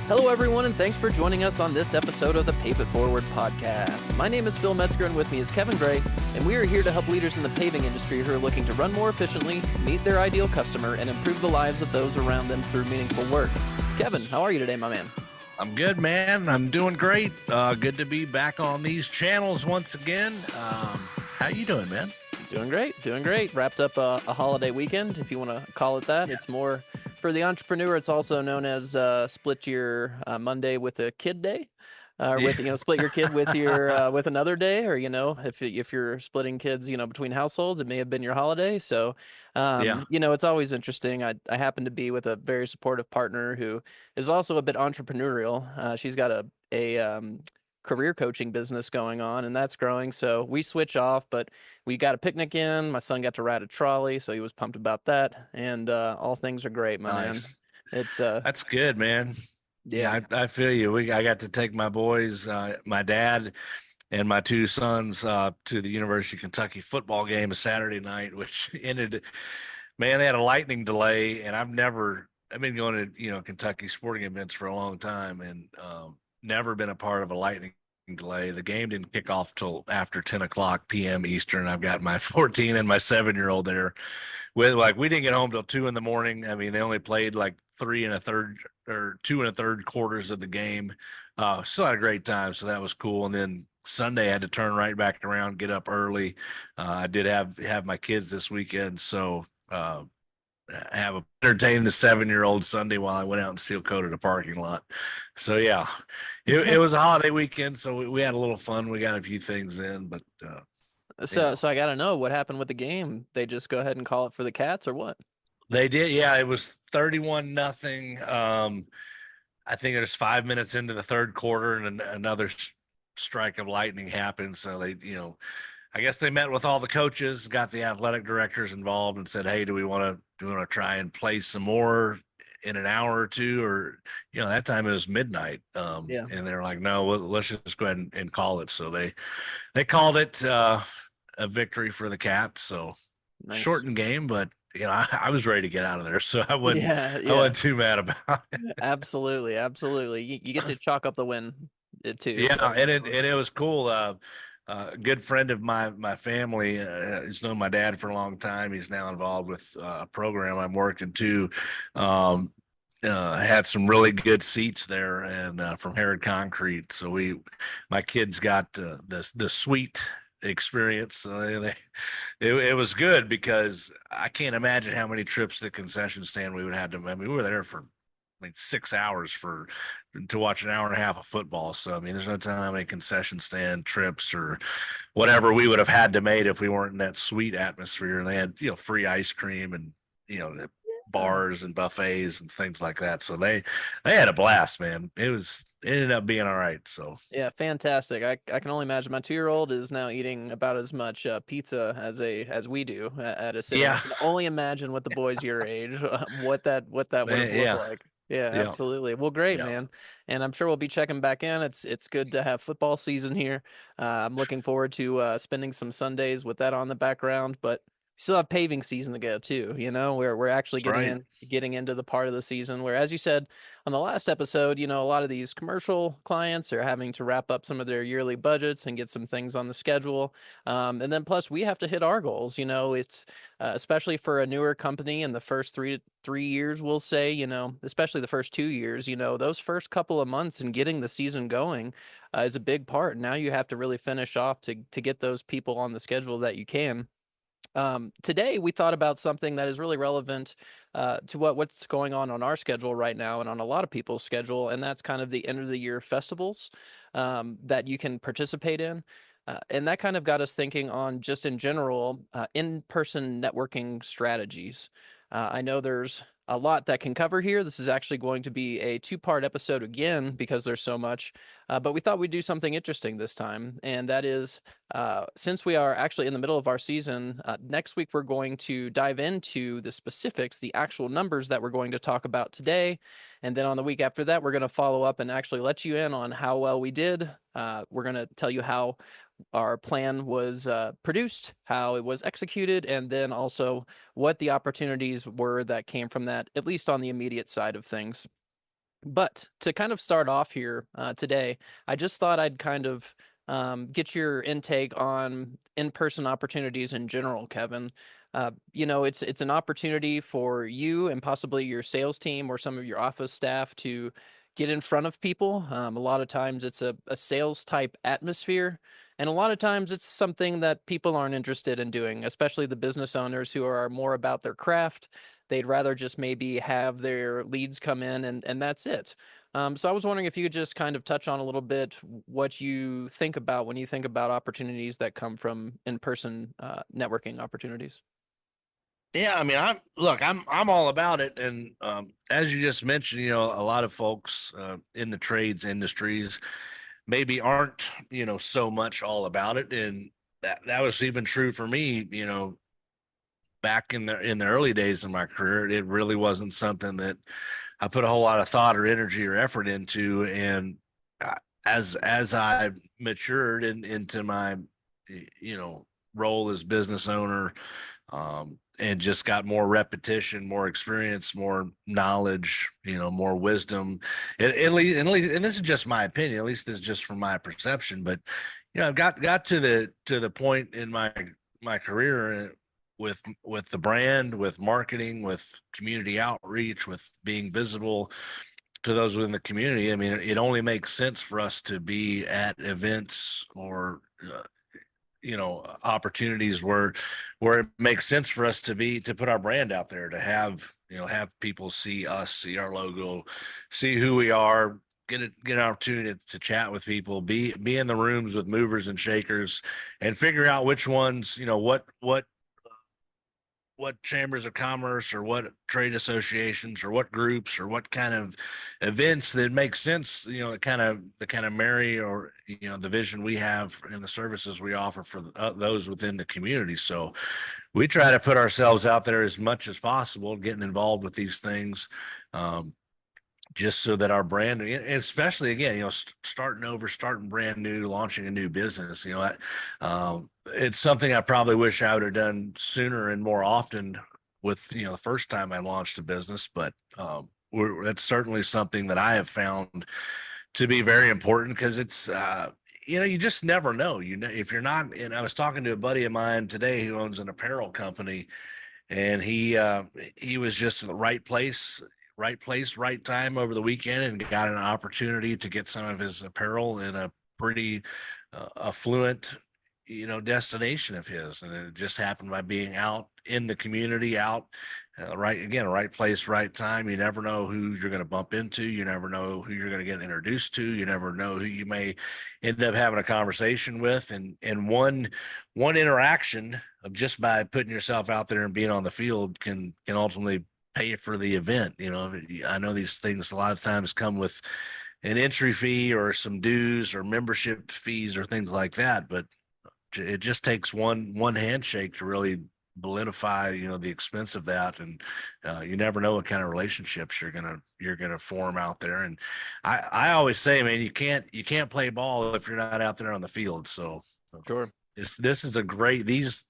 Hello, everyone, and thanks for joining us on this episode of the Pave It Forward podcast. My name is Phil Metzger, and with me is Kevin Gray, and we are here to help leaders in the paving industry who are looking to run more efficiently, meet their ideal customer, and improve the lives of those around them through meaningful work. Kevin, how are you today, my man? I'm good, man. I'm doing great. Good to be back on these channels once again. How you doing, man? Doing great. Wrapped up a holiday weekend, if you want to call it that. Yeah. It's more for the entrepreneur. It's also known as split your Monday with a kid day, or with split your kid with your with another day, or if you're splitting kids between households, it may have been your holiday. So it's always interesting. I happen to be with a very supportive partner who is also a bit entrepreneurial. She's got a career coaching business going on, and that's growing. So we switch off, but we got a picnic in. My son got to ride a trolley, so he was pumped about that. And all things are great, my man. It's that's good, man. Yeah, I feel you. I got to take my boys, my dad and my two sons to the University of Kentucky football game a Saturday night, which ended, man, they had a lightning delay, and I've been going to, Kentucky sporting events for a long time, and never been a part of a lightning delay. The game didn't kick off till after 10 o'clock p.m. Eastern. I've got my 14 and my 7-year-old there we didn't get home till 2 a.m. I mean, they only played like 3 1/3 or 2 1/3 quarters of the game. Still had a great time. So that was cool. And then Sunday I had to turn right back around, get up early. I did have my kids this weekend. So, have entertained the 7-year-old Sunday while I went out and seal coated a parking lot. So yeah, it was a holiday weekend, so we had a little fun. We got a few things in, but so I gotta know what happened with the game. They just go ahead and call it for the Cats, or what? They did, yeah. It was 31-0. I think it was 5 minutes into the third quarter, and another strike of lightning happened. So they, I guess they met with all the coaches, got the athletic directors involved, and said, "Hey, do we want to try and play some more in an hour or two?" Or, that time it was midnight. And they're like, "No, let's just go ahead and call it." So they called it a victory for the Cats. So Nice. Shortened game, but I was ready to get out of there, so I wasn't too mad about it. Absolutely. You get to chalk up the win too. Yeah, so. and it was cool. A good friend of my family has known my dad for a long time. He's now involved with a program I'm working to. Had some really good seats there, and from Herod Concrete. So my kids got the suite experience. It was good because I can't imagine how many trips to the concession stand we would have to. I mean, we were there for 6 hours to watch an hour and a half of football. So, I mean, there's no telling how many concession stand trips or whatever we would have had to make if we weren't in that sweet atmosphere. And they had, free ice cream and, bars and buffets and things like that. So they had a blast, man. It ended up being all right. So yeah, fantastic. I can only imagine my 2-year-old is now eating about as much pizza as we do at a sitting. Yeah. I can only imagine what the boys your age, what that would have looked like. Yeah, absolutely. Well, great, man. And I'm sure we'll be checking back in. It's good to have football season here. I'm looking forward to spending some Sundays with that on the background, but still have paving season to go too, where we're actually getting into the part of the season where, as you said on the last episode, a lot of these commercial clients are having to wrap up some of their yearly budgets and get some things on the schedule. And then plus we have to hit our goals. It's especially for a newer company in the first 3 years, we'll say, especially the first 2 years, those first couple of months and getting the season going is a big part. Now you have to really finish off to get those people on the schedule that you can. Today we thought about something that is really relevant to what's going on our schedule right now and on a lot of people's schedule, and that's kind of the end of the year festivals that you can participate in. And that kind of got us thinking on just in general in-person networking strategies. I know there's a lot that can cover here. This is actually going to be a 2-part episode again because there's so much, but we thought we'd do something interesting this time. And that is, since we are actually in the middle of our season, next week we're going to dive into the specifics, the actual numbers that we're going to talk about today. And then on the week after that, we're going to follow up and actually let you in on how well we did. We're going to tell you how our plan was produced, how it was executed, and then also what the opportunities were that came from that, at least on the immediate side of things. But to kind of start off here today, I just thought I'd kind of get your intake on in-person opportunities in general, Kevin. It's an opportunity for you and possibly your sales team or some of your office staff to get in front of people. A lot of times it's a sales type atmosphere, and a lot of times it's something that people aren't interested in doing, especially the business owners who are more about their craft. They'd rather just maybe have their leads come in and that's it. So I was wondering if you could just kind of touch on a little bit what you think about when you think about opportunities that come from in-person networking opportunities. Yeah, I mean, I'm all about it, and as you just mentioned, a lot of folks in the trades industries maybe aren't, so much all about it, and that was even true for me. Back in the early days of my career, it really wasn't something that I put a whole lot of thought or energy or effort into, and uh, as I matured into my, role as business owner, and just got more repetition, more experience, more knowledge, more wisdom. And this is just my opinion. At least this is just from my perception. But I've got to the point in my career with the brand, with marketing, with community outreach, with being visible to those within the community. I mean, it only makes sense for us to be at events or opportunities where it makes sense for us to put our brand out there, to have people see us, see our logo, see who we are, get an opportunity to chat with people, be in the rooms with movers and shakers, and figure out which ones, what chambers of commerce or what trade associations or what groups or what kind of events that make sense, the kind of marry, or the vision we have and the services we offer for those within the community. So we try to put ourselves out there as much as possible, getting involved with these things, just so that our brand, especially again, starting over, starting brand new, launching a new business, it's something I probably wish I would have done sooner and more often with, the first time I launched a business. But that's certainly something that I have found to be very important, because it's, you just never know, if you're not. And I was talking to a buddy of mine today who owns an apparel company, and he was just in the right place, right time over the weekend, and got an opportunity to get some of his apparel in a pretty affluent, destination of his. And it just happened by being out in the community, out, right place, right time. You never know who you're going to bump into. You never know who you're going to get introduced to. You never know who you may end up having a conversation with. And one interaction of just by putting yourself out there and being on the field can ultimately pay for the event. I know these things a lot of times come with an entry fee or some dues or membership fees or things like that, but it just takes one handshake to really solidify, the expense of that. And you never know what kind of relationships you're gonna form out there. And I always say, man, you can't play ball if you're not out there on the field. So Sure. this is a great, these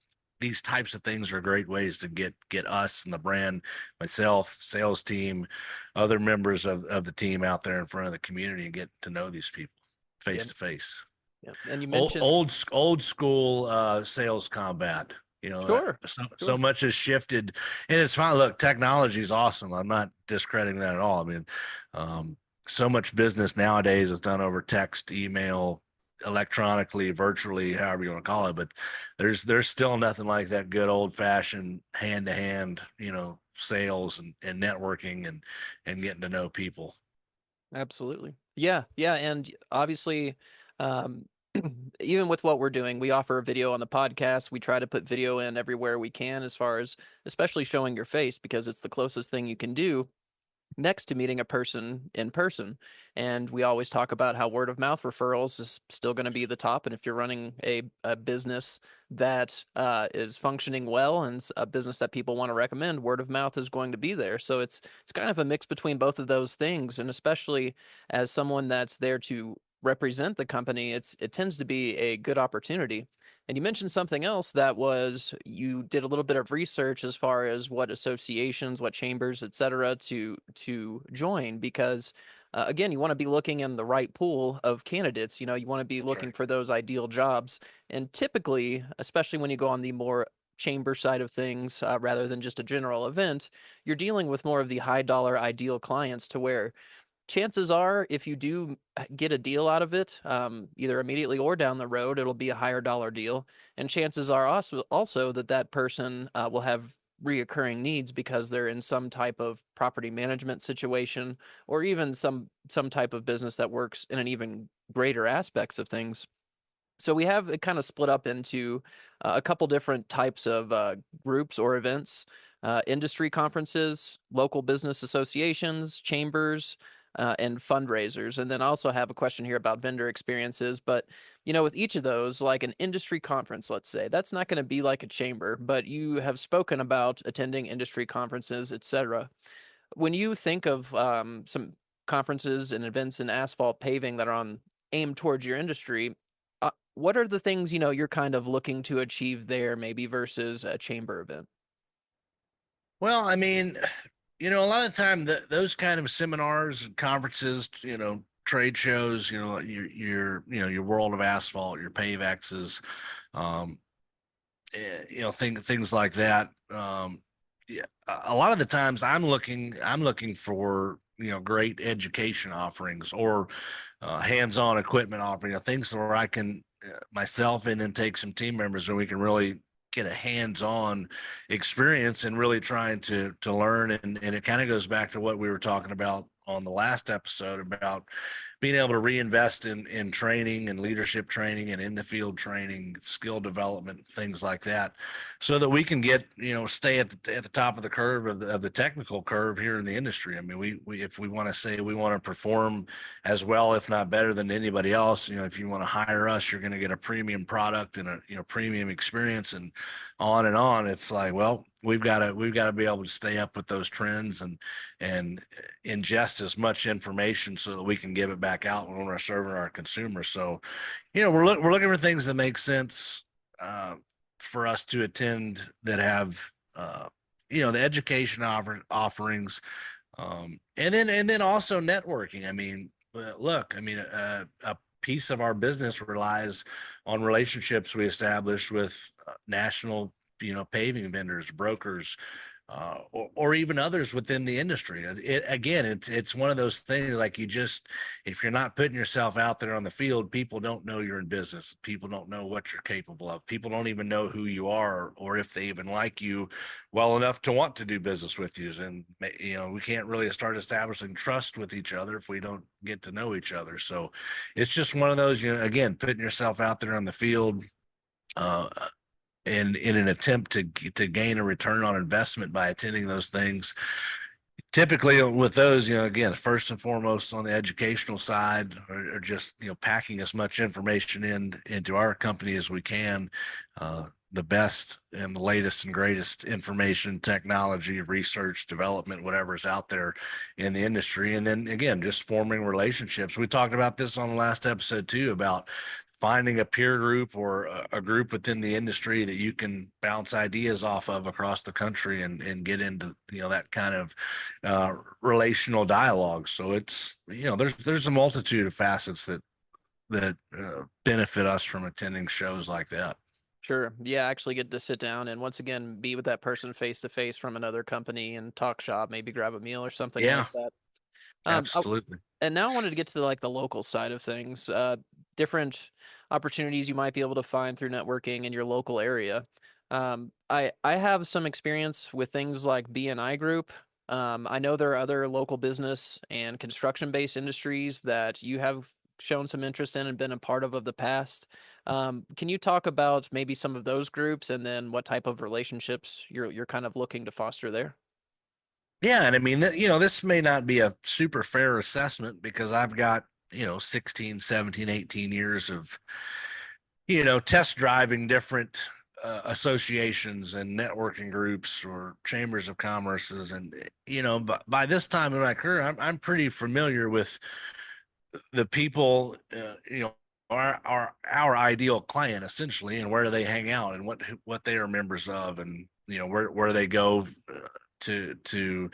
types of things are great ways to get us and the brand, myself, sales team, other members of the team out there in front of the community, and get to know these people face Yeah. to face. Yeah. And you Old mentioned, old school sales combat. sure, So sure. much has shifted, and it's fine. Look, technology is awesome. I'm not discrediting that at all. I mean, um, so much business nowadays is done over text, email, electronically, virtually, however you want to call it. But there's still nothing like that good old fashioned hand to hand, sales and networking and getting to know people. Absolutely. Yeah. Yeah. And obviously, um, even with what we're doing, we offer a video on the podcast. We try to put video in everywhere we can, as far as especially showing your face, because it's the closest thing you can do next to meeting a person in person. And we always talk about how word of mouth referrals is still going to be the top. And if you're running a business that is functioning well and a business that people want to recommend, word of mouth is going to be there. So it's kind of a mix between both of those things. And especially as someone that's there to represent the company, it tends to be a good opportunity. And you mentioned something else, that was you did a little bit of research as far as what associations, what chambers, et cetera, to join, because again, you want to be looking in the right pool of candidates. You want to be That's looking right. for those ideal jobs. And typically, especially when you go on the more chamber side of things, rather than just a general event, you're dealing with more of the high dollar ideal clients, to where chances are, if you do get a deal out of it, either immediately or down the road, it'll be a higher dollar deal. And chances are also that that person will have reoccurring needs because they're in some type of property management situation, or even some type of business that works in an even greater aspects of things. So we have it kind of split up into a couple different types of groups or events: industry conferences, local business associations, chambers, and fundraisers. And then I also have a question here about vendor experiences. But, with each of those, like an industry conference, let's say, that's not going to be like a chamber, but you have spoken about attending industry conferences, etc. When you think of some conferences and events in asphalt paving that are aimed towards your industry, what are the things you're kind of looking to achieve there, maybe versus a chamber event? Well, I mean, a lot of time those kind of seminars and conferences, trade shows, your World of Asphalt, your Pavexes, um, things like that. Yeah, a lot of the times I'm looking for great education offerings, or hands-on equipment offering, things where I can myself and then take some team members where we can really get a hands-on experience and really trying to learn. And it kind of goes back to what we were talking about on the last episode about being able to reinvest in training and leadership training and in the field training, skill development, things like that, so that we can stay at the top of the curve of the technical curve here in the industry. I mean, we if we want to say we want to perform as well, if not better than anybody else, if you want to hire us, you're going to get a premium product and a premium experience, and on and on. It's like, well, we've got to be able to stay up with those trends and ingest as much information so that we can give it back out when we're serving our consumers. So, we're looking for things that make sense for us to attend, that have the education offerings, and then also networking. I mean, look, I mean, a piece of our business relies on relationships we establish with national, paving vendors, brokers, or even others within the industry. It's one of those things, like, if you're not putting yourself out there on the field, people don't know you're in business. People don't know what you're capable of. People don't even know who you are, or if they even like you well enough to want to do business with you. And we can't really start establishing trust with each other if we don't get to know each other. So it's just one of those, again, putting yourself out there on the field, uh, and in an attempt to gain a return on investment by attending those things. Typically with those, again, first and foremost on the educational side, or just packing as much information into our company as we can, the best and the latest and greatest information, technology, research, development, whatever's out there in the industry. And then again, just forming relationships. We talked about this on the last episode too, about finding a peer group or a group within the industry that you can bounce ideas off of across the country, and get into that kind of relational dialogue. So it's there's a multitude of facets that benefit us from attending shows like that. Sure. Yeah, actually get to sit down and once again be with that person face to face from another company and talk shop, maybe grab a meal or something like Yeah, that. Oh, absolutely. and now I wanted to get to the local side of things, different opportunities you might be able to find through networking in your local area. I have some experience with things like BNI Group. I know there are other local business and construction based industries that you have shown some interest in and been a part of the past. Can you talk about maybe some of those groups and then what type of relationships you're kind of looking to foster there? Yeah, and I mean, this may not be a super fair assessment because I've got, 16, 17, 18 years of, test driving different associations and networking groups or chambers of commerces. And, by this time in my career, I'm pretty familiar with the people, our ideal client essentially, and where they hang out and what they are members of, and, where they go to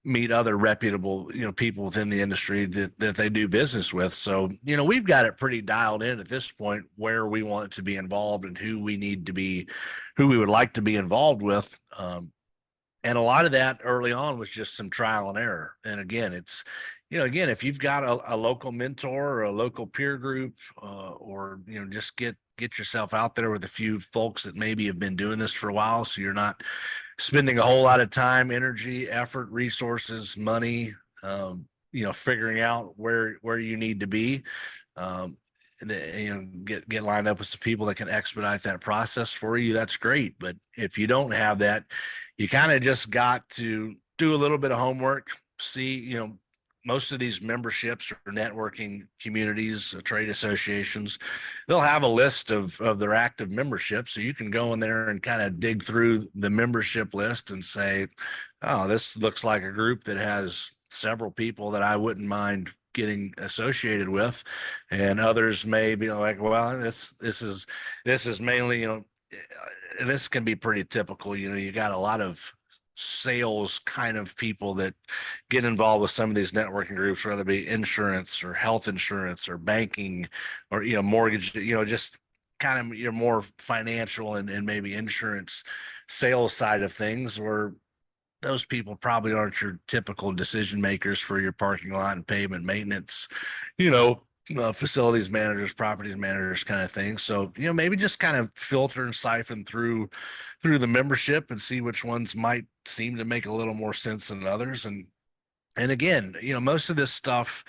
meet other reputable, people within the industry that they do business with. So, we've got it pretty dialed in at this point where we want to be involved and who we would like to be involved with. And a lot of that early on was just some trial and error. And again, it's, if you've got a local mentor or a local peer group, or, just get yourself out there with a few folks that maybe have been doing this for a while. So you're not spending a whole lot of time, energy, effort, resources, money, figuring out where you need to be. Get lined up with some people that can expedite that process for you. That's great. But if you don't have that, you kind of just got to do a little bit of homework, see, most of these memberships or networking communities, trade associations, they'll have a list of their active memberships. So you can go in there and kind of dig through the membership list and say, oh, this looks like a group that has several people that I wouldn't mind getting associated with. And others may be like, well, this is mainly, this can be pretty typical. You got a lot of sales kind of people that get involved with some of these networking groups, whether it be insurance or health insurance or banking or, mortgage, just kind of your more financial and maybe insurance sales side of things, where those people probably aren't your typical decision makers for your parking lot and pavement maintenance, facilities managers, properties managers kind of thing. So, maybe just kind of filter and siphon through the membership and see which ones might seem to make a little more sense than others. And again, most of this stuff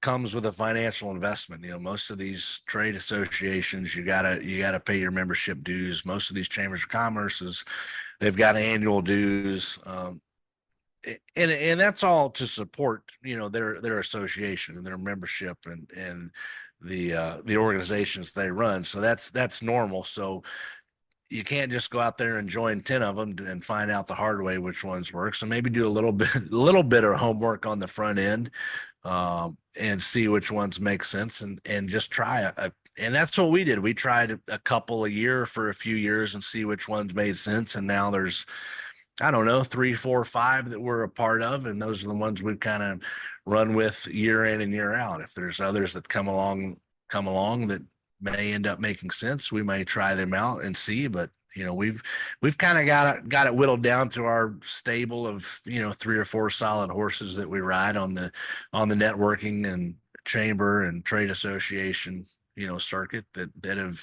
comes with a financial investment. Most of these trade associations, you gotta pay your membership dues. Most of these chambers of commerce they've got annual dues. And that's all to support, their association and their membership and the organizations they run. So that's normal. So you can't just go out there and join 10 of them and find out the hard way which ones work. So maybe do a little bit of homework on the front end, and see which ones make sense, and just try and that's what we did. We tried a couple a year for a few years and see which ones made sense. And now there's, I don't know, 3, 4, 5 that we're a part of. And those are the ones we've kind of run with year in and year out. If there's others that come along that may end up making sense, we may try them out and see. But we've kind of got it whittled down to our stable of 3 or 4 solid horses that we ride on the networking and chamber and trade association circuit that have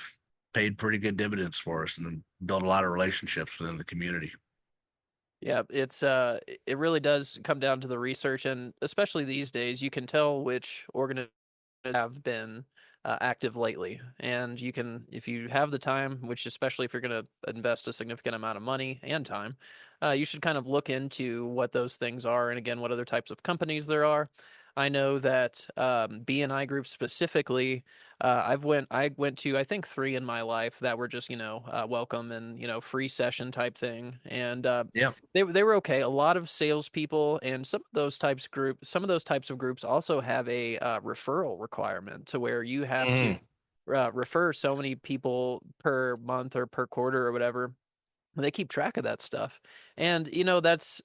paid pretty good dividends for us and built a lot of relationships within the community. Yeah, it really does come down to the research, and especially these days, you can tell which organizations have been active lately. And you can, if you have the time, which especially if you're going to invest a significant amount of money and time, you should kind of look into what those things are, and again, what other types of companies there are. I know that B&I Group specifically, I went to, I think, 3 in my life that were just welcome and free session type thing, and Yeah. they were okay. A lot of salespeople and some of those types of groups also have a referral requirement to where you have to refer so many people per month or per quarter or whatever. They keep track of that stuff, and that's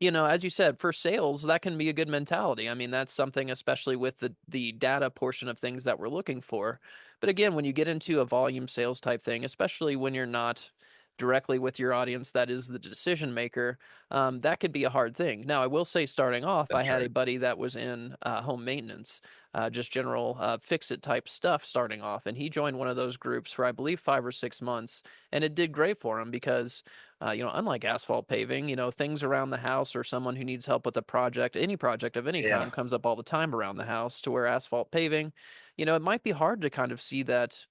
as you said, for sales, that can be a good mentality. I mean, that's something, especially with the data portion of things that we're looking for. But again, when you get into a volume sales type thing, especially when you're not directly with your audience that is the decision maker, that could be a hard thing. Now, I will say, starting off, I That's had a right. buddy that was in home maintenance, just general fix-it type stuff starting off, and he joined one of those groups for, I believe, 5 or 6 months, and it did great for him because unlike asphalt paving, things around the house or someone who needs help with a project, any project of any Yeah. kind comes up all the time around the house, to where asphalt paving, it might be hard to kind of see that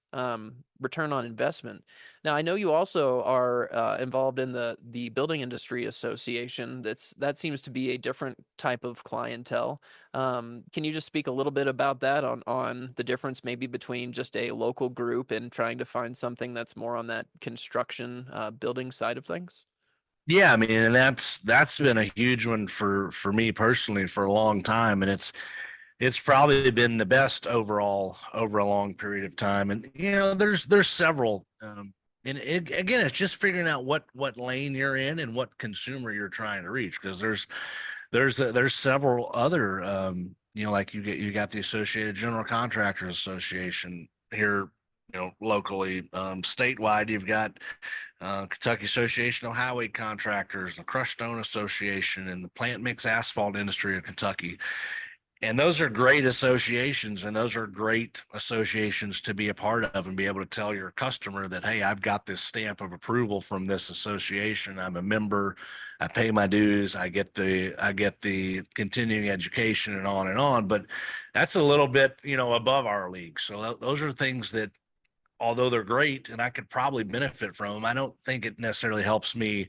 return on investment. Now, I know you also are involved in the Building Industry Association. That seems to be a different type of clientele. Can you just speak a little bit about that, on the difference maybe between just a local group and trying to find something that's more on that construction building side of things? Yeah, I mean, and that's been a huge one for me personally for a long time, and it's probably been the best overall over a long period of time. And there's several, and again, it's just figuring out what lane you're in and what consumer you're trying to reach, because there's several other, like you got the Associated General Contractors Association here, locally. Statewide, you've got Kentucky Association of Highway Contractors, the Crushed Stone Association, and the Plant Mix Asphalt Industry of Kentucky. And those are great associations, and those are great associations to be a part of and be able to tell your customer that, hey, I've got this stamp of approval from this association. I'm a member. I pay my dues. I get the continuing education and on and on. But that's a little bit, above our league. So those are things that, although they're great and I could probably benefit from them, I don't think it necessarily helps me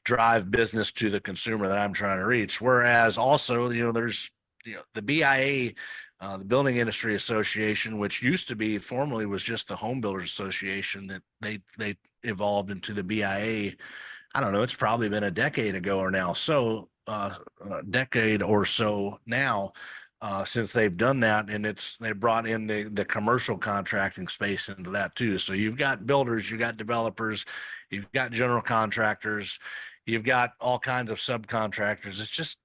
drive business to the consumer that I'm trying to reach. Whereas also, there's the BIA, the Building Industry Association, which used to be formerly was just the Home Builders Association, that they evolved into the BIA. I don't know. It's probably been a decade ago or now. So a decade or so now since they've done that, and they brought in the commercial contracting space into that too. So you've got builders, you've got developers, you've got general contractors, you've got all kinds of subcontractors.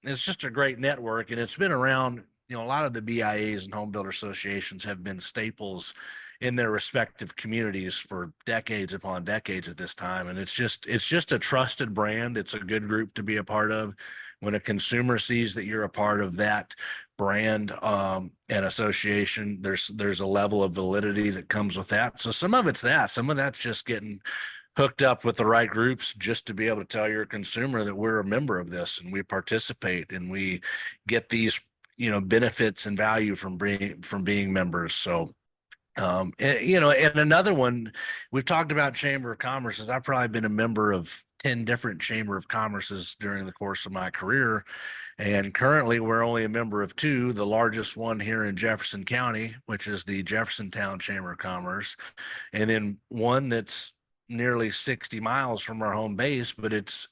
It's just a great network, and it's been around. A lot of the BIAs and home builder associations have been staples in their respective communities for decades upon decades at this time, and it's just a trusted brand. It's a good group to be a part of. When a consumer sees that you're a part of that brand and association, there's a level of validity that comes with that. So some of it's that, some of that's just getting hooked up with the right groups just to be able to tell your consumer that we're a member of this and we participate and we get these benefits and value from being members. So and another one, we've talked about Chamber of Commerce's. I've probably been a member of 10 different Chamber of Commerce's during the course of my career. And currently we're only a member of two, the largest one here in Jefferson County, which is the Jeffersontown Chamber of Commerce, and then one that's nearly 60 miles from our home base, but it's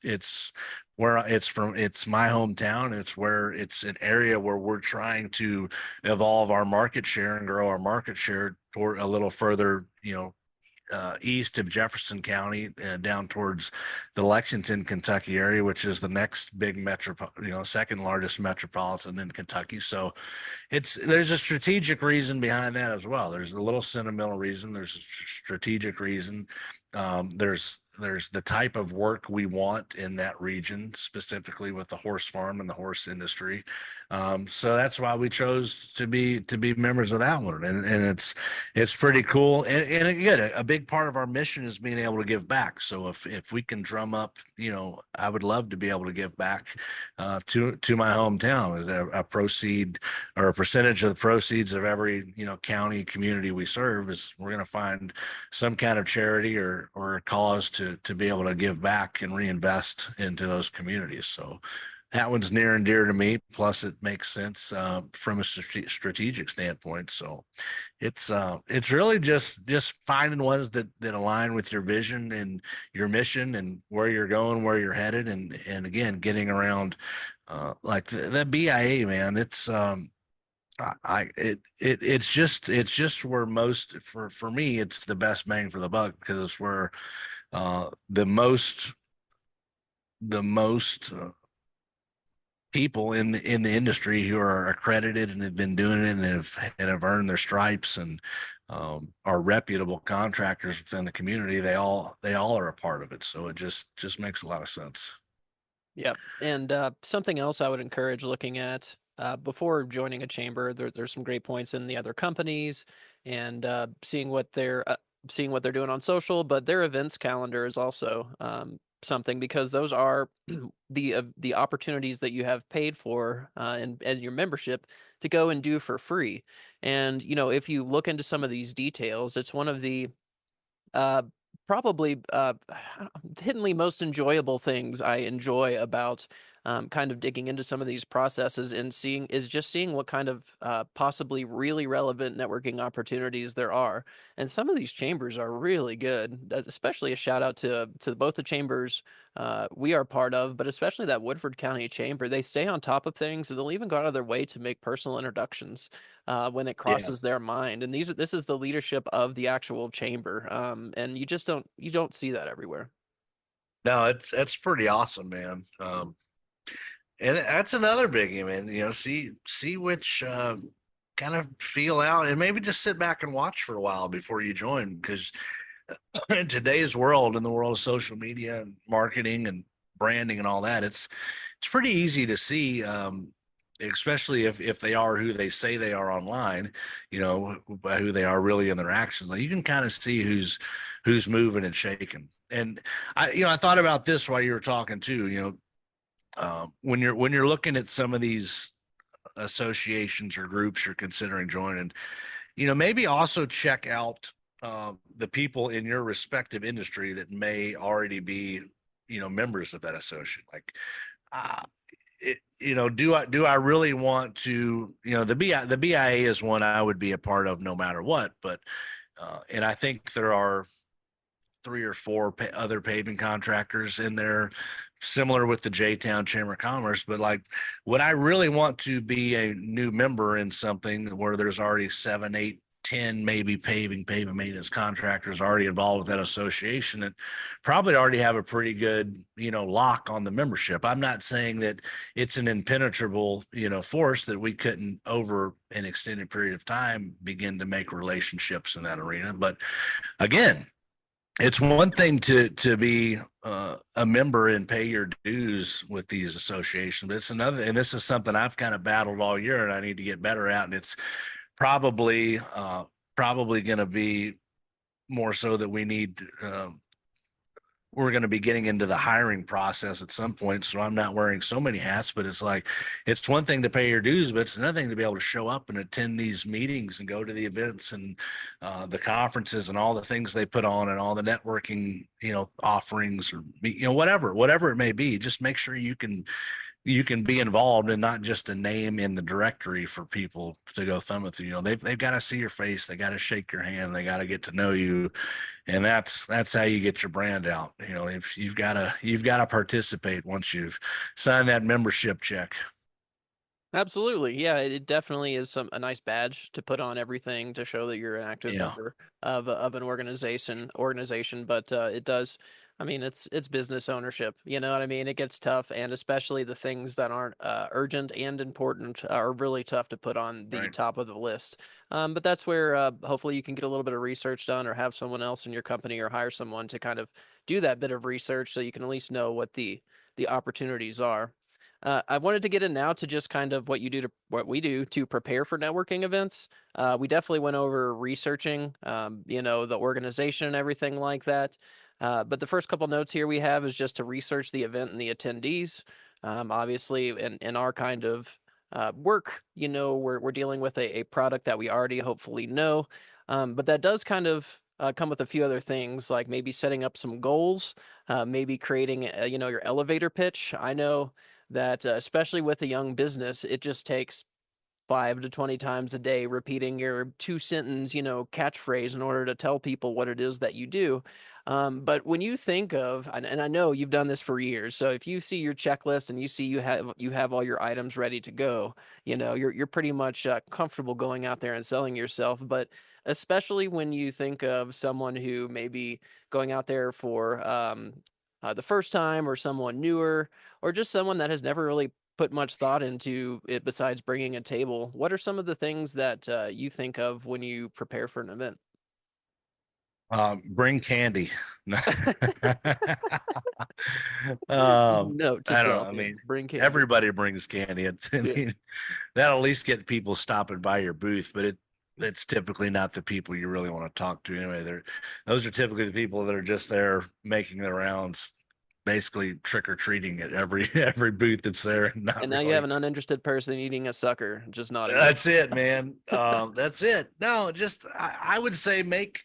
where it's from. It's my hometown. It's an area where we're trying to evolve our market share and grow our market share toward a little further, east of Jefferson County, down towards the Lexington, Kentucky area, which is the next big second largest metropolitan in Kentucky. So there's a strategic reason behind that as well. There's a little sentimental reason. There's a strategic reason. There's the type of work we want in that region, specifically with the horse farm and the horse industry. So that's why we chose to be members of that one, and it's pretty cool. And again, a big part of our mission is being able to give back. So if we can drum up, I would love to be able to give back to my hometown as a proceed or a percentage of the proceeds of every county community we serve. Is we're going to find some kind of charity or a cause to be able to give back and reinvest into those communities. So that one's near and dear to me. Plus, it makes sense from a strategic standpoint. So it's really just finding ones that align with your vision and your mission and where you're going, where you're headed, and again, getting around like the BIA, man. It's just where most for me it's the best bang for the buck, because it's where the most people in the industry who are accredited and have been doing it and have earned their stripes and are reputable contractors within the community. They all are a part of it. So it just makes a lot of sense. Yep. And something else I would encourage looking at before joining a chamber, there's some great points in the other companies and seeing what they're doing on social, but their events calendar is also something, because those are the opportunities that you have paid for and as your membership to go and do for free. And if you look into some of these details, it's one of the uh, probably hiddenly most enjoyable things I enjoy about kind of digging into some of these processes and seeing what kind of possibly really relevant networking opportunities there are. And some of these chambers are really good, especially a shout out to both the chambers we are part of, but especially that Woodford County Chamber. They stay on top of things, and they'll even go out of their way to make personal introductions when it Yeah. crosses their mind. And this is the leadership of the actual chamber, and you don't see that everywhere. No, it's pretty awesome, man. And that's another biggie, man. See which kind of feel out, and maybe just sit back and watch for a while before you join, because in today's world, in the world of social media and marketing and branding and all that, it's pretty easy to see, especially if they are who they say they are online, by who they are really in their actions. Like, you can kind of see who's moving and shaking. And I thought about this while you were talking too. When you're looking at some of these associations or groups you're considering joining, maybe also check out the people in your respective industry that may already be, members of that association. Like, uh, do I really want to, the BIA is one I would be a part of no matter what, but and I think there are 3 or 4 other paving contractors in there, similar with the J-Town Chamber of Commerce. But like, would I really want to be a new member in something where there's already 7, 8, 10 maybe paving maintenance contractors already involved with that association that probably already have a pretty good, lock on the membership? I'm not saying that it's an impenetrable, force that we couldn't over an extended period of time begin to make relationships in that arena. But again, it's one thing to be a member and pay your dues with these associations, but it's another, and this is something I've kind of battled all year and I need to get better at. And it's probably going to be more so that we're going to be getting into the hiring process at some point. So I'm not wearing so many hats, but it's like, it's one thing to pay your dues, but it's another thing to be able to show up and attend these meetings and go to the events and the conferences and all the things they put on and all the networking, offerings, or, whatever it may be. Just make sure you can be involved and not just a name in the directory for people to go thumbing through. They've got to see your face, they got to shake your hand, they got to get to know you, and that's how you get your brand out. If you've got to participate once you've signed that membership check. Absolutely. Yeah, it definitely is a nice badge to put on everything to show that you're an active member of an organization, but it does, I mean, it's business ownership, you know what I mean? It gets tough, and especially the things that aren't urgent and important are really tough to put on the Right. top of the list. But that's where hopefully you can get a little bit of research done, or have someone else in your company, or hire someone to kind of do that bit of research, so you can at least know what the opportunities are. I wanted to get in now to just kind of what we do to prepare for networking events. We definitely went over researching, the organization and everything like that. But the first couple notes here we have is just to research the event and the attendees. Obviously, in our kind of work, we're dealing with a product that we already hopefully know, but that does kind of come with a few other things, like maybe setting up some goals, maybe creating, your elevator pitch. I know that especially with a young business, it just takes 5 to 20 times a day repeating your 2 sentence, catchphrase in order to tell people what it is that you do. But when you think of, and I know you've done this for years, so if you see your checklist and you see you have all your items ready to go, you're pretty much comfortable going out there and selling yourself. But especially when you think of someone who may be going out there for the first time, or someone newer, or just someone that has never really put much thought into it besides bringing a table, what are some of the things that you think of when you prepare for an event? Bring candy. Note to I don't know. self, I yeah, mean, bring candy. everybody brings candy. I Yeah. mean, that'll at least get people stopping by your booth, but it's typically not the people you really want to talk to anyway. Those are typically the people that are just there making their rounds, basically trick or treating at every every booth that's there. Not And now you have really. an uninterested person eating a sucker, just nodding their That's it, man. That's it. No, just I would say make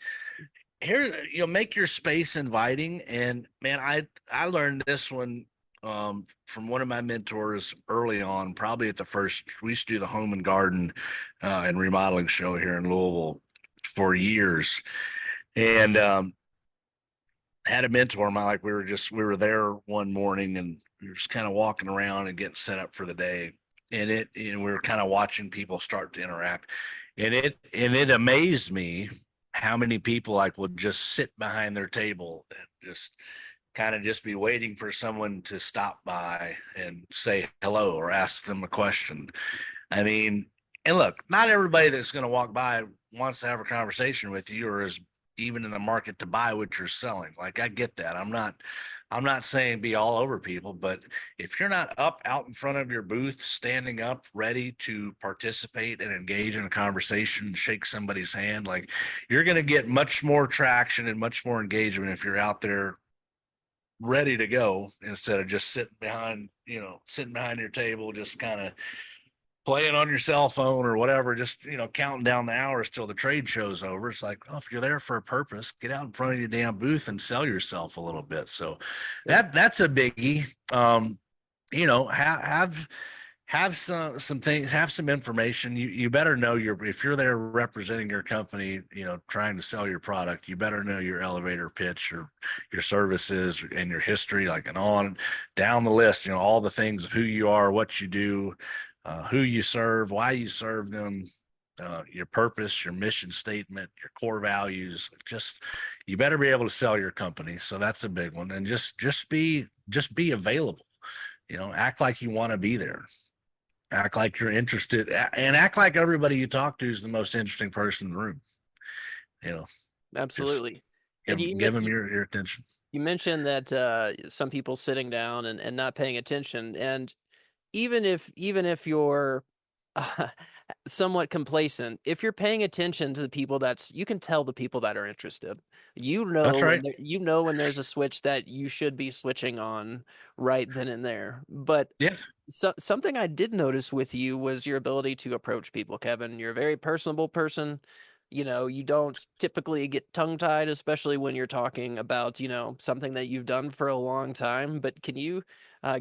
your space inviting. And man, I learned this one from one of my mentors early on, probably at the first. We used to do the home and garden and remodeling show here in Louisville for years, and had a mentor of mine. Like, we were there one morning and we were just kind of walking around and getting set up for the day, and we were kind of watching people start to interact, and it amazed me how many people like would just sit behind their table and just kind of just be waiting for someone to stop by and say hello or ask them a question. I mean, and look, not everybody that's going to walk by wants to have a conversation with you or is even in the market to buy what you're selling. Like, I get that. I'm not saying be all over people, but if you're not up out in front of your booth, standing up, ready to participate and engage in a conversation, shake somebody's hand, like, you're going to get much more traction and much more engagement if you're out there ready to go instead of just sitting behind your table, just kind of playing on your cell phone or whatever, just counting down the hours till the trade show's over. It's like, oh, if you're there for a purpose, get out in front of your damn booth and sell yourself a little bit. So that's a biggie. Have some things, have some information. You better know if you're there representing your company, trying to sell your product, you better know your elevator pitch or your services and your history, like, and on down the list, all the things of who you are, what you do, who you serve, why you serve them, your purpose, your mission statement, your core values. Just, you better be able to sell your company. So that's a big one. And just be available. Act like you want to be there. Act like you're interested, and act like everybody you talk to is the most interesting person in the room. Absolutely. Just give them your attention. You mentioned that some people sitting down and not paying attention, and even if you're somewhat complacent, if you're paying attention to the people, you can tell the people that are interested. That's right. When there's a switch that you should be switching on right then and there. But yeah, something I did notice with you was your ability to approach people, Kevin. You're a very personable person. You don't typically get tongue-tied, especially when you're talking about, something that you've done for a long time. But can you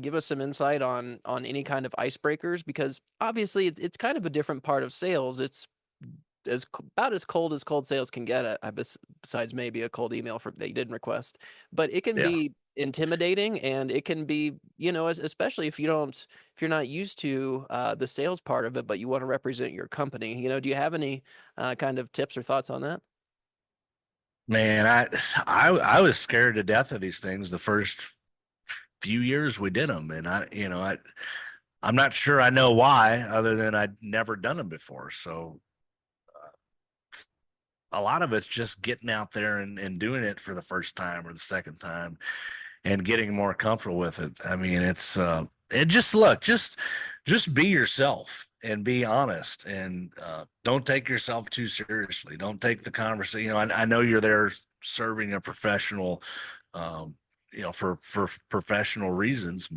give us some insight on any kind of icebreakers? Because obviously it's kind of a different part of sales. It's about as cold sales can get, besides maybe a cold email that you didn't request. But it can be intimidating, and it can be, especially if you're not used to the sales part of it, but you want to represent your company. Do you have any kind of tips or thoughts on that? Man, I was scared to death of these things the first few years we did them, and I'm not sure I know why, other than I'd never done them before. So a lot of it's just getting out there and doing it for the first time or the second time and getting more comfortable with it. I mean, and just be yourself and be honest, and don't take yourself too seriously. Don't take the conversation. I know you're there serving a professional, for professional reasons,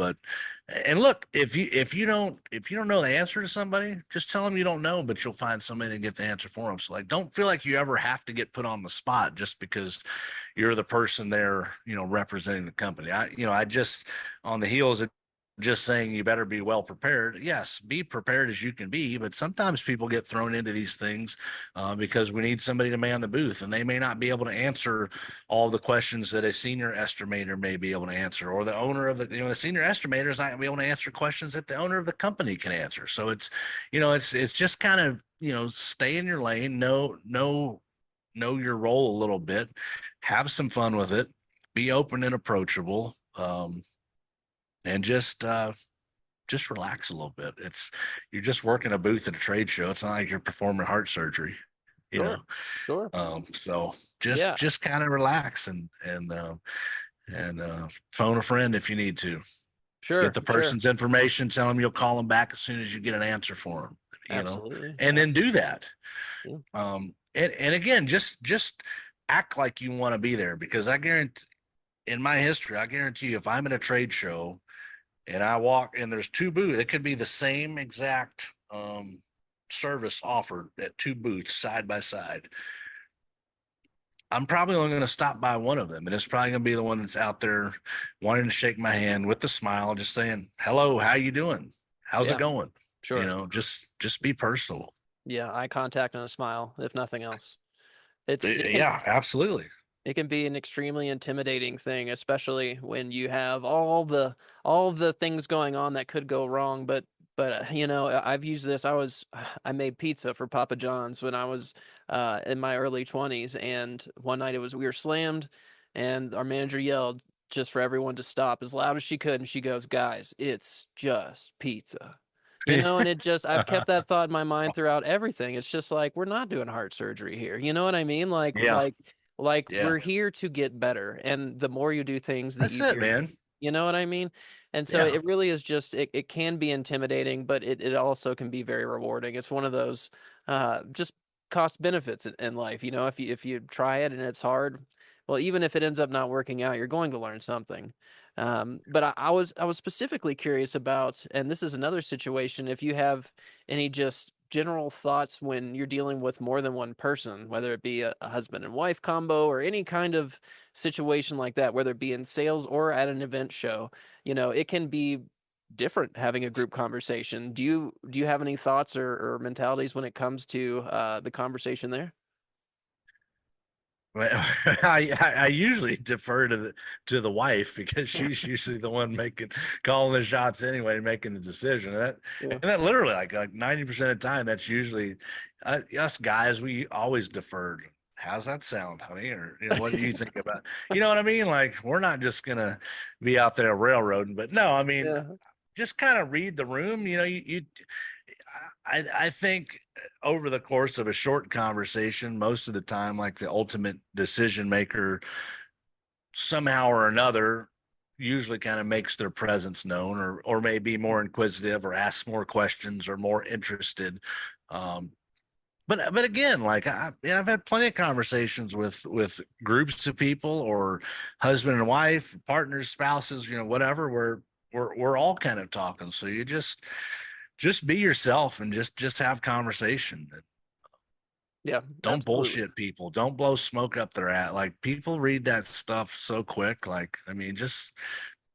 and look, if you don't know the answer to somebody, just tell them you don't know, but you'll find somebody to get the answer for them. So, like, don't feel like you ever have to get put on the spot just because you're the person there, representing the company. I just, on the heels of just saying you better be well prepared. Yes, be prepared as you can be, but sometimes people get thrown into these things because we need somebody to man the booth, and they may not be able to answer all the questions that a senior estimator may be able to answer, or the owner of the senior estimator is not going to be able to answer questions that the owner of the company can answer. So it's just kind of stay in your lane, know your role a little bit, have some fun with it, be open and approachable. And just relax a little bit. You're just working a booth at a trade show. It's not like you're performing heart surgery, Sure. So just kind of relax and phone a friend if you need to. Sure. Get the person's information. Tell them you'll call them back as soon as you get an answer for them. Absolutely. And then do that. Yeah. And again, just act like you want to be there, because in my history, I guarantee you, if I'm at a trade show and I walk and there's two booths, it could be the same exact service offered at two booths side by side. I'm probably only going to stop by one of them, and it's probably going to be the one that's out there wanting to shake my hand with a smile, just saying, "Hello, how you doing? How's it going?" Sure. Just be personal. Yeah, eye contact and a smile, if nothing else. Absolutely. It can be an extremely intimidating thing, especially when you have all the things going on that could go wrong. But I've used this. I made pizza for Papa John's when I was in my early 20s, and one night we were slammed, and our manager yelled, just for everyone to stop as loud as she could. And she goes, guys, it's just pizza. And it just, I've kept that thought in my mind throughout everything. It's just like, we're not doing heart surgery here. You know what I mean? Yeah. Like Yeah. we're here to get better. And the more you do things, the That's it, easier. man. You know what I mean? And so Yeah. it really is just, it can be intimidating, but it also can be very rewarding. It's one of those, just cost benefits in life. If you try it and it's hard, well, even if it ends up not working out, you're going to learn something. But I was specifically curious about, and this is another situation, if you have any just general thoughts when you're dealing with more than one person, whether it be a husband and wife combo or any kind of situation like that, whether it be in sales or at an event show, it can be different having a group conversation. Do you have any thoughts or mentalities when it comes to the conversation there? Well, I usually defer to the wife because she's usually the one calling the shots anyway, making the decision. Yeah. And that literally like 90% of the time, that's usually us guys. We always deferred. How's that sound, honey? Or what do you think about? You know what I mean? Like we're not just gonna be out there railroading, but no, I mean, Yeah. just kind of read the room. I think over the course of a short conversation, most of the time, like the ultimate decision maker, somehow or another, usually kind of makes their presence known, or may be more inquisitive, or ask more questions, or more interested. Um, but again, like I've had plenty of conversations with groups of people, or husband and wife, partners, spouses, whatever, where we're all kind of talking. So you just be yourself and just have conversation. Yeah, Don't absolutely. bullshit people. Don't blow smoke up their ass. Like people read that stuff so quick. Like, I mean, just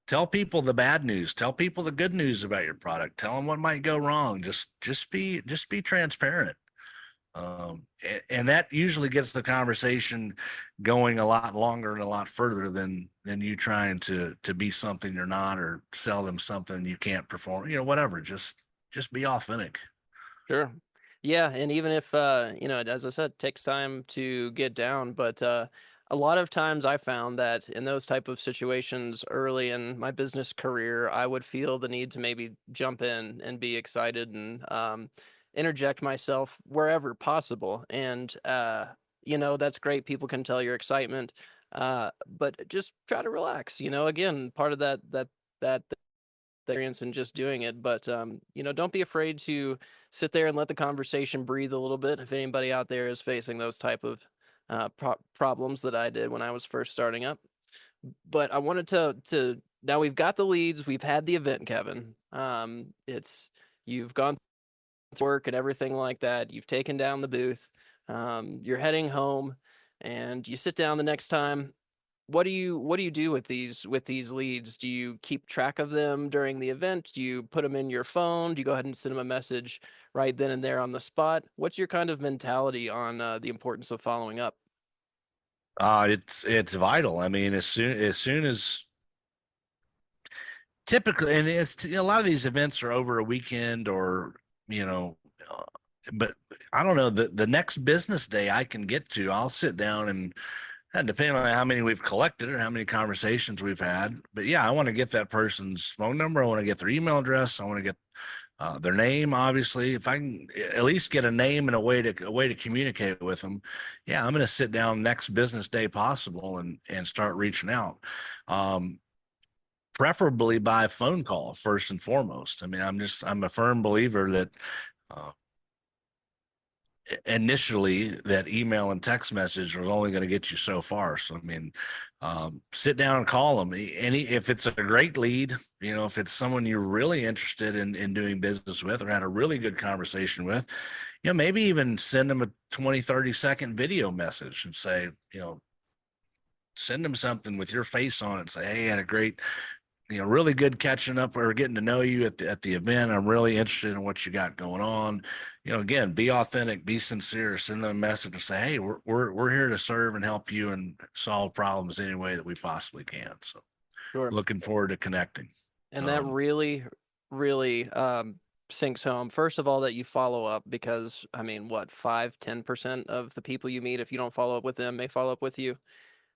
tell people the bad news. Tell people the good news about your product. Tell them what might go wrong. Just be transparent. And that usually gets the conversation going a lot longer and a lot further than you trying to be something you're not, or sell them something you can't perform. Whatever. Just be authentic. Sure. Yeah, and even if as I said, it takes time to get down, but a lot of times I found that in those type of situations early in my business career, I would feel the need to maybe jump in and be excited and interject myself wherever possible. And that's great. People can tell your excitement. But just try to relax. Again, part of that experience and just doing it. But don't be afraid to sit there and let the conversation breathe a little bit. If anybody out there is facing those type of problems that I did when I was first starting up. But I wanted to now we've got the leads, we've had the event, Kevin. It's you've gone to work and everything like that. You've taken down the booth. You're heading home, and you sit down the next time. What do you do with these leads? Do you keep track of them during the event? Do you put them in your phone? Do you go ahead and send them a message right then and there on the spot? What's your kind of mentality on the importance of following up? It's vital. I mean, as soon as typically, and a lot of these events are over a weekend, or you know, uh, but I don't know, the next business day I can get to, I'll sit down and depending on how many we've collected or how many conversations we've had. But yeah, I want to get that person's phone number. I want to get their email address. I want to get their name, obviously. If I can at least get a name and a way to communicate with them, yeah, I'm going to sit down next business day possible and start reaching out. Um, Preferably by phone call first and foremost. I mean, I'm a firm believer that uh, initially that email and text message was only going to get you so far. So I mean, sit down and call them. If it's a great lead, if it's someone you're really interested in doing business with, or had a really good conversation with, maybe even send them a 20-30 second video message and say, send them something with your face on it and say, hey, I had a great, really good catching up or getting to know you at the event. I'm really interested in what you got going on. Again, be authentic, be sincere, send them a message and say, hey, we're here to serve and help you and solve problems any way that we possibly can. So Sure. looking forward to connecting. And that Um, really, really sinks home. First of all, that you follow up because I mean, what, 5, 10% of the people you meet, if you don't follow up with them, may follow up with you.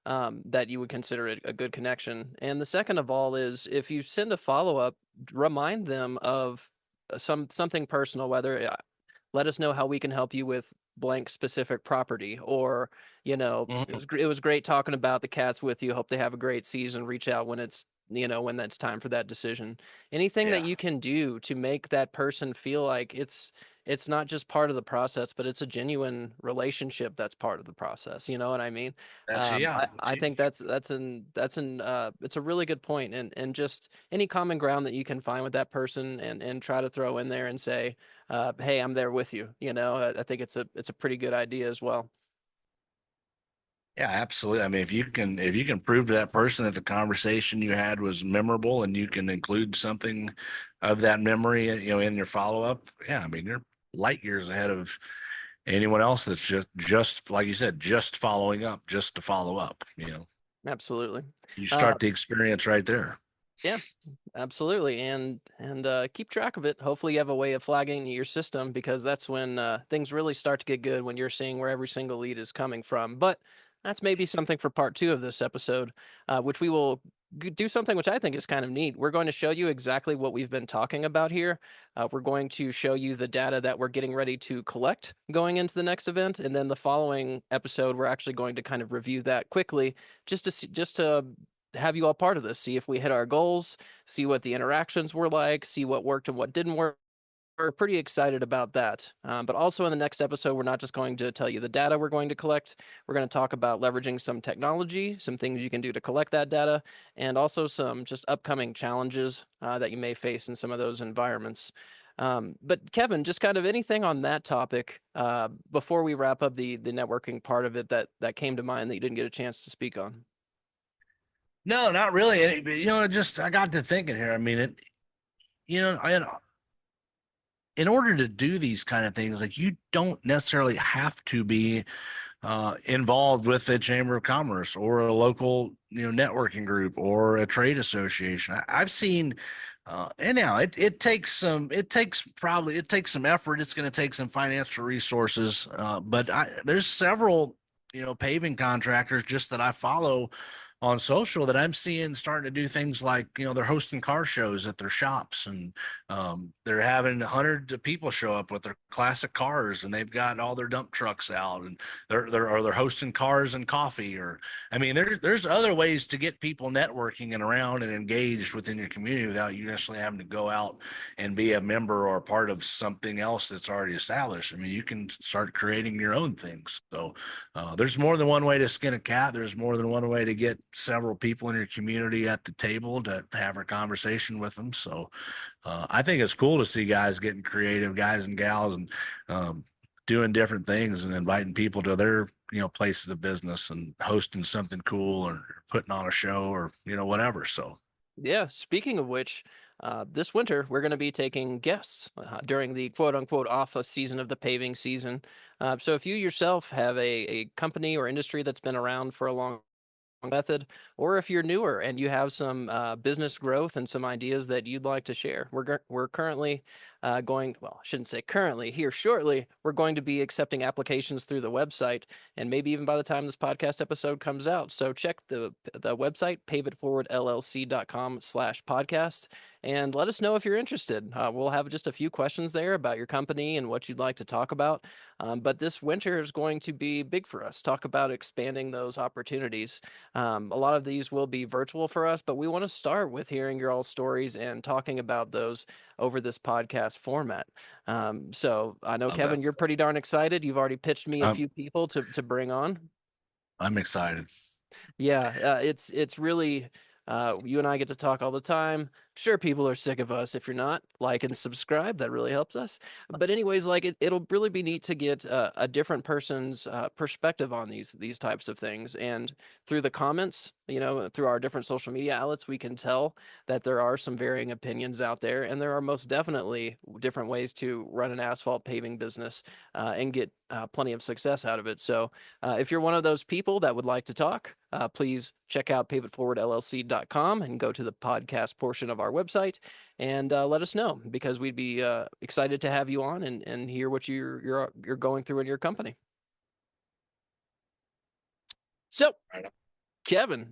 that you would consider it a good connection. And the second of all is if you send a follow up, remind them of something personal, whether let us know how we can help you with blank specific property, or Mm-hmm. it was great talking about the Cats with you, hope they have a great season, reach out when it's when that's time for that decision. Anything that Yeah. you can do to make that person feel like it's not just part of the process, but it's a genuine relationship that's part of the process, you know what I mean? That's I think huge. that's it's a really good point, and just any common ground that you can find with that person, and try to throw in there and say, hey, I'm there with you. I think it's a pretty good idea as well. Yeah, absolutely. I mean, if you can prove to that person that the conversation you had was memorable and you can include something of that memory, in your follow up, yeah, I mean, you're light years ahead of anyone else that's just like you said, just following up, just to follow up. Absolutely. You Uh, start the experience right there. yeah, absolutely. And keep track of it. Hopefully you have a way of flagging your system, because that's when things really start to get good, when you're seeing where every single lead is coming from. But that's maybe something for part 2 of this episode, which we will do something which I think is kind of neat. We're going to show you exactly what we've been talking about here. We're going to show you the data that we're getting ready to collect going into the next event, and then the following episode we're actually going to kind of review that quickly, just to have you all part of this, see if we hit our goals, see what the interactions were like, see what worked and what didn't work. We're pretty excited about that. But also in the next episode, we're not just going to tell you the data we're going to collect. We're going to talk about leveraging some technology, some things you can do to collect that data, and also some just upcoming challenges that you may face in some of those environments. But Kevin, just kind of anything on that topic before we wrap up the networking part of it that came to mind that you didn't get a chance to speak on. No, not really. Just I got to thinking here. I mean, and in order to do these kind of things, like you don't necessarily have to be involved with a chamber of commerce or a local, networking group or a trade association. I've seen, and now it takes some effort. It's going to take some financial resources, but there's several, paving contractors just that I follow on social that I'm seeing starting to do things like, they're hosting car shows at their shops, and they're having hundreds of people show up with their classic cars, and they've got all their dump trucks out, and they're hosting cars and coffee. Or I mean, there's other ways to get people networking and around and engaged within your community without you necessarily having to go out and be a member or a part of something else that's already established. I mean, you can start creating your own things. So there's more than one way to skin a cat. There's more than one way to get several people in your community at the table to have a conversation with them. So I think it's cool to see guys getting creative, guys and gals, and doing different things and inviting people to their, places of business and hosting something cool or putting on a show or, whatever. So Yeah, speaking of which, this winter we're going to be taking guests during the quote unquote off season of the paving season. So if you yourself have a company or industry that's been around for a long method, or if you're newer and you have some business growth and some ideas that you'd like to share, we're currently I shouldn't say currently, here shortly, we're going to be accepting applications through the website, and maybe even by the time this podcast episode comes out. So check the website, paveitforwardllc.com/podcast, and let us know if you're interested. We'll have just a few questions there about your company and what you'd like to talk about. But this winter is going to be big for us. Talk about expanding those opportunities. A lot of these will be virtual for us, but we want to start with hearing your all stories and talking about those over this podcast format. So I know, love Kevin, that you're stuff. pretty darn excited. You've already pitched me a I'm few people to bring on. I'm excited. Yeah, it's really you and I get to talk all the time. Sure, people are sick of us. If you're not, like and subscribe. That really helps us. But anyways, like it'll really be neat to get a different person's perspective on these types of things. And through the comments, through our different social media outlets, we can tell that there are some varying opinions out there, and there are most definitely different ways to run an asphalt paving business and get plenty of success out of it. So if you're one of those people that would like to talk, please check out paveitforwardllc.com and go to the podcast portion of our website and let us know, because we'd be excited to have you on and hear what you're going through in your company. So Kevin,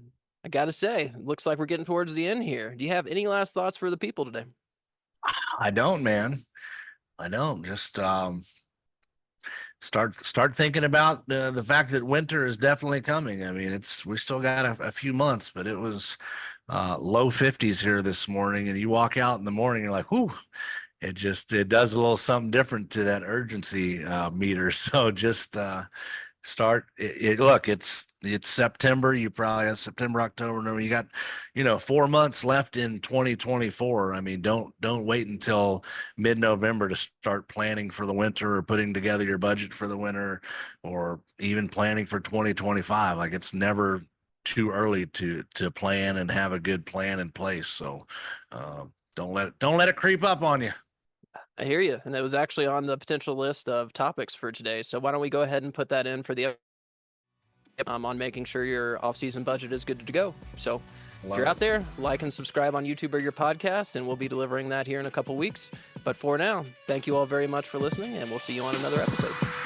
I got to say, it looks like we're getting towards the end here. Do you have any last thoughts for the people today? I don't, man. I don't. Just start thinking about the fact that winter is definitely coming. I mean, we still got a few months, but it was low 50s here this morning, and you walk out in the morning, you're like, whoo. It does a little something different to that urgency meter. So just start look, it's September. You probably have September, October, November. You got 4 months left in 2024. I mean, don't wait until mid-November to start planning for the winter or putting together your budget for the winter or even planning for 2025. Like, it's never too early to plan and have a good plan in place. So don't let it creep up on you. I hear you. And it was actually on the potential list of topics for today. So why don't we go ahead and put that in for the on making sure your off-season budget is good to go. So if you're out there, like and subscribe on YouTube or your podcast, and we'll be delivering that here in a couple weeks. But for now, thank you all very much for listening, and we'll see you on another episode.